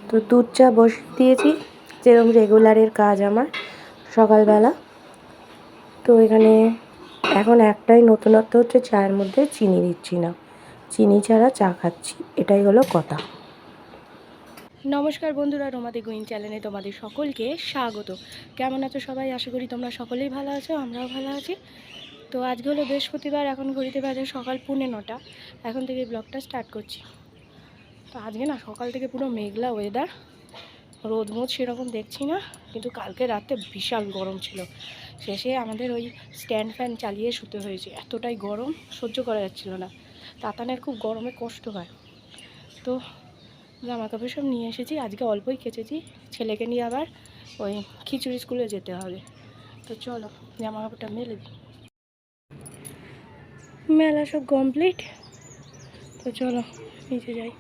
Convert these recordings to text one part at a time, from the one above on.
তো দুধ চা বসিয়ে দিয়েছি, যেরকম রেগুলারের কাজ আমার সকালবেলা। তো এখানে এখন একটাই নতুনত্ব হচ্ছে, চায়ের মধ্যে চিনি দিচ্ছি না, চিনি ছাড়া চা খাচ্ছি, এটাই হলো কথা। নমস্কার বন্ধুরা, রোমাদি গুইন চ্যানেলে তোমাদের সকলকে স্বাগত। কেমন আছো সবাই? আশা করি তোমরা সকলেই ভালো আছো, আমরাও ভালো আছি। তো আজকে হলো বৃহস্পতিবার, এখন ঘড়িতে বাজে সকাল 9:45। এখন থেকে ব্লগটা স্টার্ট করছি। তো আজকে না সকাল থেকে পুরো মেঘলা ওয়েদার, রোদ মোদ সেরকম দেখছি না, কিন্তু কালকে রাতে বিশাল গরম ছিল। শেষে আমাদের ওই স্ট্যান্ড ফ্যান চালিয়ে শুতে হয়েছে, এতটাই গরম সহ্য করা যাচ্ছিল না। তাতানের খুব গরমে কষ্ট হয়। তো জামা কাপড় সব নিয়ে এসেছি, আজকে অল্পই কেচেছি, ছেলেকে নিয়ে আবার ওই খিচুড়ি স্কুলে যেতে হবে। তো চলো জামা কাপড়টা মেলে দিই। মেলা সব কমপ্লিট, তো চলো নিচে যাই।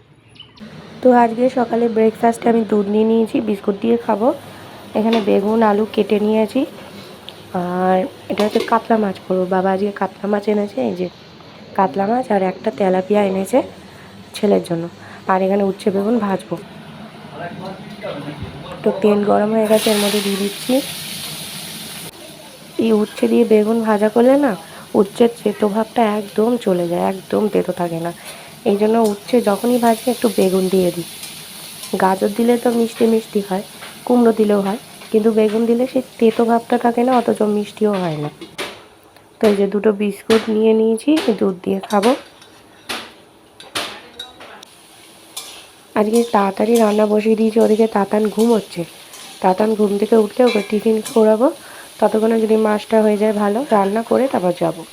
তো আজকে সকালে ব্রেকফাস্টে আমি দুধ নিয়ে নিয়েছি, বিস্কুট দিয়ে খাবো। এখানে বেগুন আলু কেটে নিয়েছি, আর এটা হচ্ছে কাতলা মাছ করবো। বাবা আজকে কাতলা মাছ এনেছে, এই যে কাতলা মাছ, আর একটা তেলাপিয়া এনেছে ছেলের জন্য। আর এখানে উচ্ছে বেগুন ভাজবো। তো তেল গরম হয়ে গেছে, এর মধ্যে দিয়ে দিচ্ছি। এই উচ্ছে দিয়ে বেগুন ভাজা করলে না উচ্ছের তেতো ভাবটা একদম চলে যায়, একদম তেতো থাকে না। এই জন্য উচ্ছে যখনই ভাজি একটু বেগুন দিয়ে দিই। গাজর দিলে তো মিষ্টি মিষ্টি হয়, কুমড়ো দিলেও হয়, কিন্তু বেগুন দিলে সেই তেতো ভাবটা থাকে না, অথচ মিষ্টিও হয় না। তো এই যে দুটো বিস্কুট নিয়ে নিয়েছি, দুধ দিয়ে খাবো। আজকে তাড়াতাড়ি রান্না বসিয়ে দিয়েছি, ওদিকে তাতান ঘুম হচ্ছে। তাতান ঘুম থেকে উঠলে ওকে টিফিন করাবো, ততক্ষণে যদি মাছটা হয়ে যায় ভালো, রান্না করে তারপর যাবো।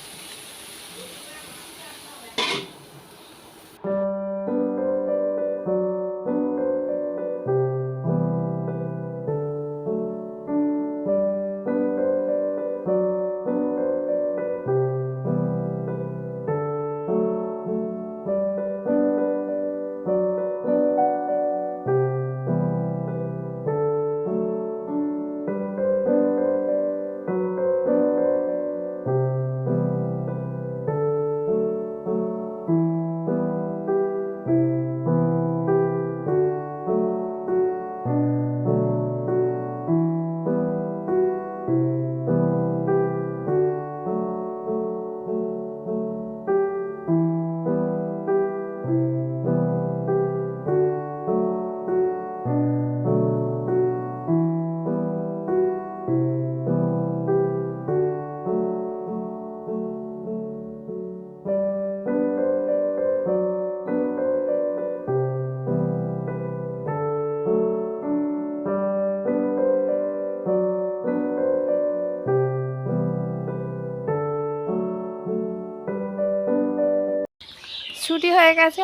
ছুটি হয়ে গেছে,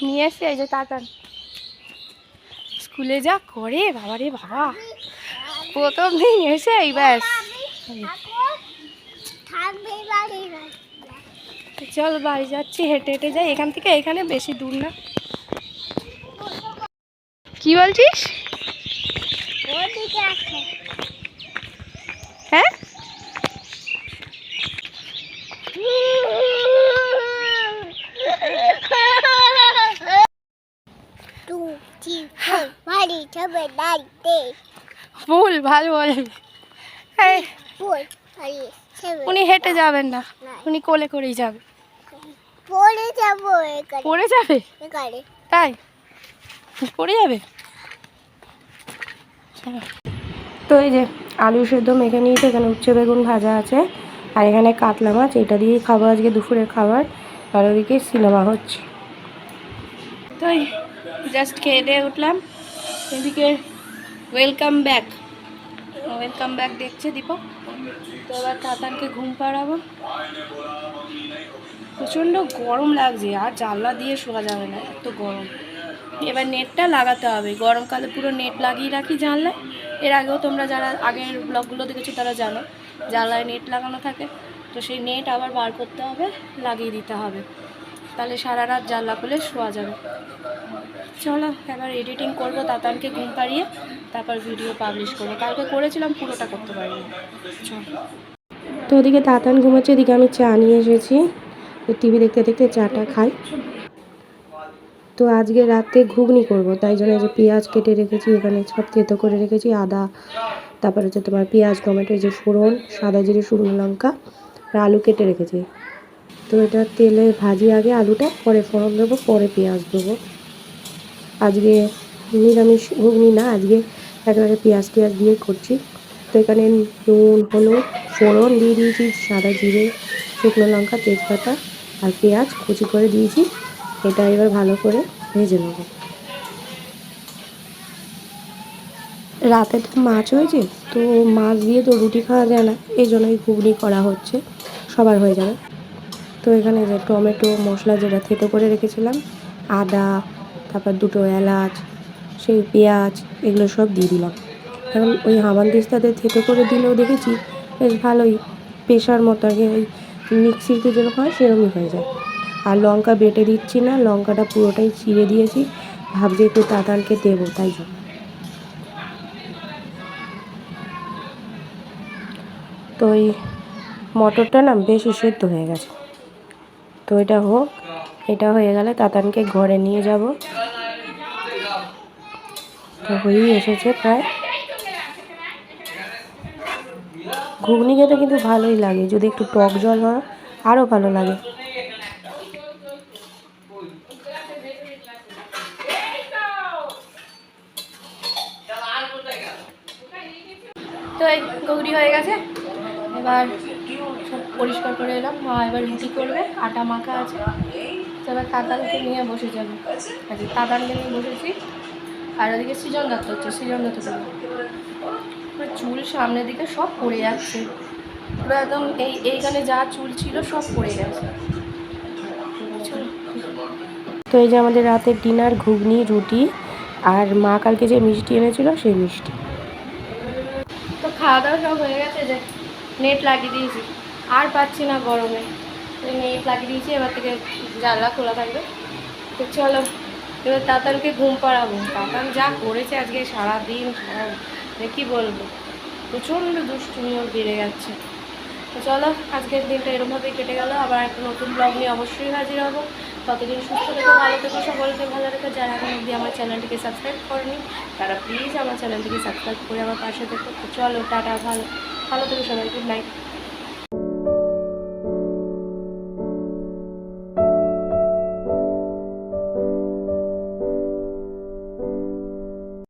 নিয়ে এসে এই যে তাতান স্কুলে যা করে, বাবা রে বাবা, প্রথম দিন এসে এই ব্যাস। চল বাড়ি যাচ্ছি, হেঁটে হেঁটে যাই এখান থেকে, এখানে বেশি দূর না। কি বলছিস? হ্যাঁ ফুল ভালো বলে, উনি হেঁটে যাবেন না, উনি কোলে করেই যাবে। পড়ে যাবে? তাই পড়ে যাবে। তো এই যে আলু সেদ্ধ মেখে নিয়েছে, এখানে উচ্ছে বেগুন ভাজা আছে, আর এখানে কাতলা মাছ, এটা দিয়েই খাবো আজকে দুপুরের খাবার। আর ওদিকে সিনেমা হচ্ছে। তো জাস্ট খেয়ে দিয়ে উঠলাম, এদিকে ওয়েলকাম ব্যাক দেখছে দীপক। তো এবার তাতানকে ঘুম পাড়াবো। প্রচণ্ড গরম লাগছে, আর জানলা দিয়ে শোয়া যাবে না, এত গরম। এবার নেটটা লাগাতে হবে, গরমকালে পুরো নেট লাগিয়ে রাখি জানলায়। এর আগেও তোমরা যারা আগের ব্লগগুলো দেখেছো তারা জানো, জানলায় নেট লাগানো থাকে। তো সেই নেট আবার বার করতে হবে, লাগিয়ে দিতে হবে, তাহলে সারা রাত জানলা খুলে শোয়া যাবে। চলো এবার এডিটিং করবো, তাতানকে ঘুম পাড়িয়ে তারপর ভিডিও পাবলিশ করবো। কালকে করেছিলাম, পুরোটা করতে পারিনি। চলো। তো ওদিকে তাতান ঘুমাচ্ছে, এদিকে আমি চা নিয়ে এসেছি, টিভি দেখতে দেখতে চাটা খাই। তো আজকে রাতে ঘুগনি করব, তাই জন্য যে পেঁয়াজ কেটে রেখেছি, এখানে সব থেতো করে রেখেছি, আদা, তারপরে হচ্ছে তোমার পেঁয়াজ, টমেটো, যে ফোড়ন, সাদা জিরে, শুকনো লঙ্কা আর আলু কেটে রেখেছি। তো এটা তেলে ভাজি আগে আলুটা, পরে ফোড়ন দেবো, পরে পেঁয়াজ দেবো। আজকে নিরামিষ ঘুগনি না, আজকে একেবারে পেঁয়াজ টেয়াজ দিয়ে করছি। তো এখানে নুন, হলুদ, ফোড়ন দিয়ে দিয়েছি, সাদা জিরে, শুকনো লঙ্কা, তেজপাতা আর পেঁয়াজ কুচি করে দিয়েছি। এটা এবার ভালো করে ভেজে নেব। রাতে তো মাছ হয়েছে, তো মাছ দিয়ে তো রুটি খাওয়া যায় না, এই জন্যই ঘুগনি করা হচ্ছে, সবার হয়ে যাবে। তো এখানে যে টমেটো মশলা যেটা থেতো করে রেখেছিলাম, আদা, তারপর দুটো এলাচ, সেই পেঁয়াজ, এগুলো সব দিয়ে দিলাম। এখন ওই হামানদিস্তাতে থেতো করে দিলেও দেখেছি বেশ ভালোই পেশার মতো, আগে ওই মিক্সিতে যেরকম হয় সেরকমই হয়ে যায়। আর লঙ্কা বেটে দিচ্ছি না, লঙ্কাটা পুরোটাই চিড়ে দিয়েছি, ভাবছি একটু তাতানকে দেবো তাই জন্য। তো ওই মটরটা না বেশি সেদ্ধ হয়ে গেছে, তো এটা হোক, এটা হয়ে গেলে তাতানকে ঘরে নিয়ে যাব। তো হয়েই এসেছে প্রায়। ঘুগনি খেতে কিন্তু ভালোই লাগে, যদি একটু টক জল হয় আরও ভালো লাগে। তো এই ঘুগনি হয়ে গেছে, এবার সব পরিষ্কার করে এলাম। মা এবার রুটি করবে, আটা মাখা আছে। তো এবার তাতানকে নিয়ে বসে যাবে, আচ্ছা তাতানকে নিয়ে বসেছি। আর ওদিকে সৃজন দত্ত হচ্ছে, সৃজন দত্ত করবে। চুল সামনের দিকে সব পড়ে যাচ্ছে, পুরো একদম এইখানে যা চুল ছিল সব পড়ে গেছে। তো এই যে আমাদের রাতের ডিনার, ঘুগনি, রুটি আর মা কালকে যে মিষ্টি এনেছিল সেই মিষ্টি। তো খাওয়া দাওয়া সব হয়ে গেছে, যে নেট লাগিয়ে দিয়েছি, আর পাচ্ছি না গরমে, নেট লাগিয়ে দিয়েছি। এবার থেকে জানলা খোলা থাকবে। তো চলো এবার তাতানকে ঘুম পাড়াবো। তাতান যা করেছে আজকে সারাদিন, কী বলবো, প্রচণ্ড দুষ্টুমি ওর বেড়ে যাচ্ছে। তো চলো আজকের দিনটা এরকমভাবেই কেটে গেল, আবার একটা নতুন ব্লগ নিয়ে অবশ্যই হাজির হবো। ততদিন সুস্থ থেকো, ভালো থেকো, সকলকে ভালো রেখো। যারা এখন অবধি আমার চ্যানেলটিকে সাবস্ক্রাইব করেনি তারা প্লিজ আমার চ্যানেলটিকে সাবস্ক্রাইব করে আমার পাশে থেকো। তো চলো টাটা, ভালো থেকো সবাই, গুড নাইট।